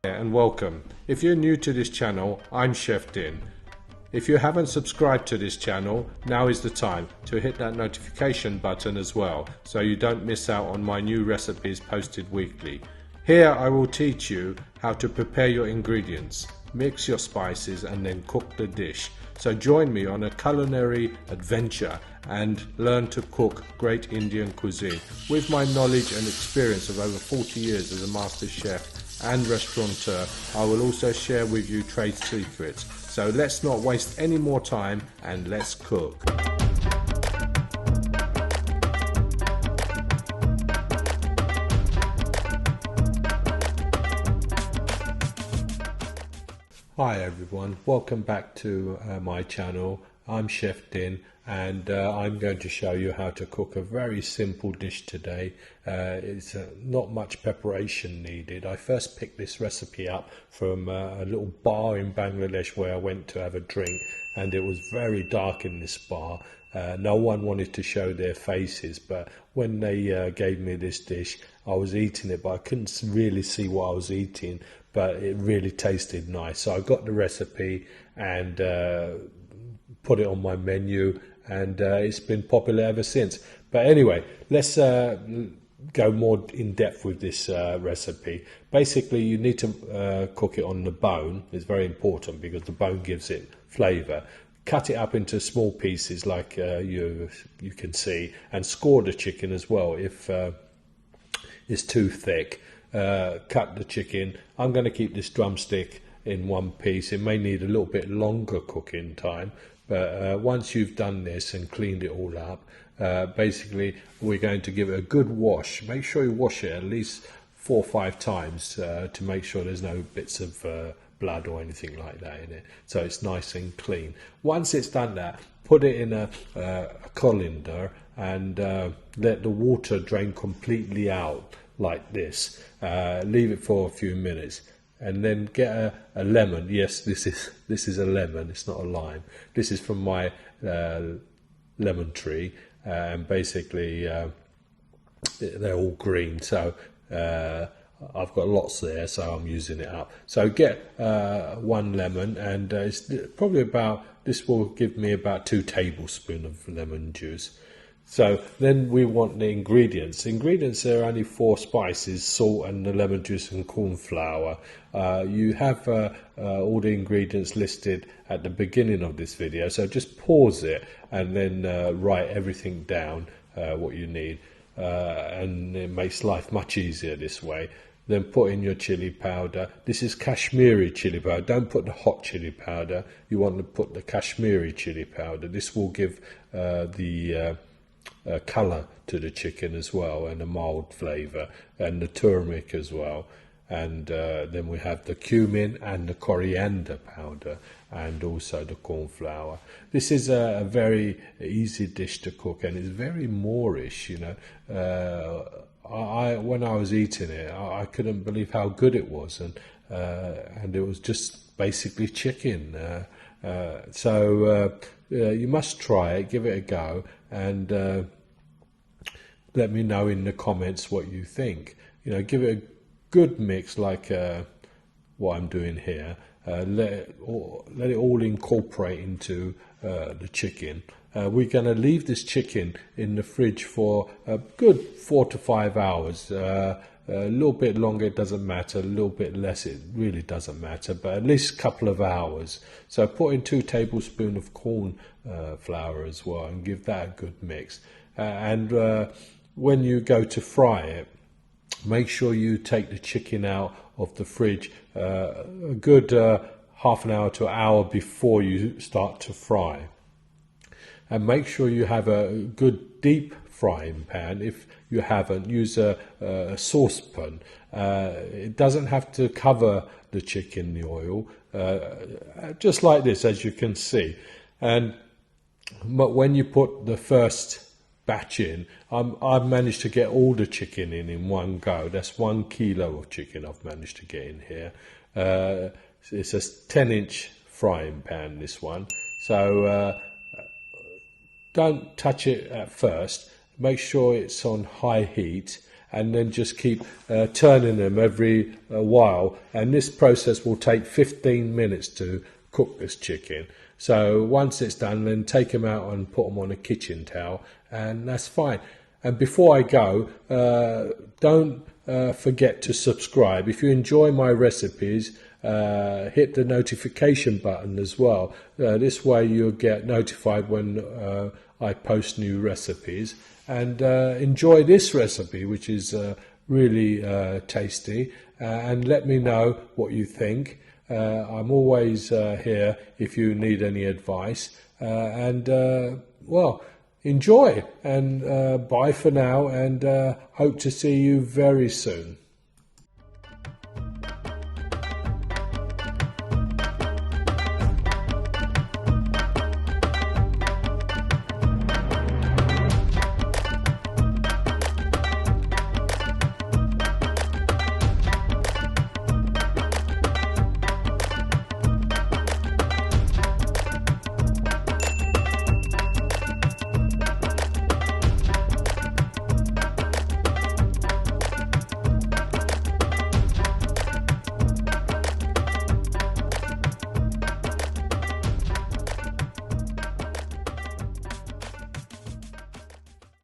And welcome. If you're new to this channel, I'm Chef Din. If you haven't subscribed to this channel, now is the time to hit that notification button as well, so you don't miss out on my new recipes posted weekly. Here I will teach you how to prepare your ingredients, mix your spices and then cook the dish. So join me on a culinary adventure and learn to cook great Indian cuisine. With my knowledge and experience of over 40 years as a master chef and restaurateur, I will also share with you trade secrets. So let's not waste any more time and let's cook. Hi everyone, welcome back to my channel. I'm Chef Din and I'm going to show you how to cook a very simple dish today. It's not much preparation needed. I first picked this recipe up from a little bar in Bangladesh where I went to have a drink, and it was very dark in this bar. No one wanted to show their faces, but when they gave me this dish, I was eating it, but I couldn't really see what I was eating, but it really tasted nice. So I got the recipe and put it on my menu, and it's been popular ever since. But anyway, let's go more in depth with this recipe. Basically, you need to cook it on the bone. It's very important because the bone gives it flavor. Cut it up into small pieces like you can see, and score the chicken as well if it's too thick. Cut the chicken. I'm going to keep this drumstick in one piece. It may need a little bit longer cooking time, but once you've done this and cleaned it all up, basically we're going to give it a good wash. Make sure you wash it at least 4 or 5 times to make sure there's no bits of blood or anything like that in it, so it's nice and clean. Once it's done that, put it in a colander and let the water drain completely out like this. Leave it for a few minutes and then get a lemon. Yes, this is a lemon, it's not a lime. This is from my lemon tree, and basically they're all green, so I've got lots there, so I'm using it up. So get 1 lemon, and it's probably this will give me about 2 tablespoons of lemon juice. So then we want the ingredients. Ingredients are only 4 spices: salt and the lemon juice and corn flour. You have all the ingredients listed at the beginning of this video, so just pause it and then write everything down what you need, and it makes life much easier this way. Then put in your chili powder. This is Kashmiri chili powder. Don't put the hot chili powder. You want to put the Kashmiri chili powder. This will give the colour to the chicken as well, and a mild flavour, and the turmeric as well. And then we have the cumin and the coriander powder, and also the corn flour. This is a very easy dish to cook, and it's very Moorish, you know. When I was eating it, I couldn't believe how good it was, and it was just basically chicken. So you must try it, give it a go, and let me know in the comments what you think. You know, give it a good mix like what I'm doing here. Let it all incorporate into the chicken. We're going to leave this chicken in the fridge for a good 4 to 5 hours. A little bit longer, it doesn't matter. A little bit less, it really doesn't matter. But at least a couple of hours. So put in 2 tablespoons of corn flour as well, and give that a good mix. And when you go to fry it, make sure you take the chicken out of the fridge a good half an hour to an hour before you start to fry. And make sure you have a good deep frying pan. If you haven't, use a saucepan. It doesn't have to cover the chicken in the oil, just like this, as you can see. But when you put the first batch in, I've managed to get all the chicken in one go. That's 1 kilo of chicken I've managed to get in here. It's a 10-inch frying pan, this one. So don't touch it at first. Make sure it's on high heat, and then just keep turning them every while, and this process will take 15 minutes to cook this chicken. So once it's done, then take them out and put them on a kitchen towel, and that's fine. And before I go, don't forget to subscribe. If you enjoy my recipes, hit the notification button as well. This way you'll get notified when I post new recipes. And enjoy this recipe, which is really tasty, and let me know what you think. I'm always here if you need any advice, well, enjoy, and bye for now, and hope to see you very soon.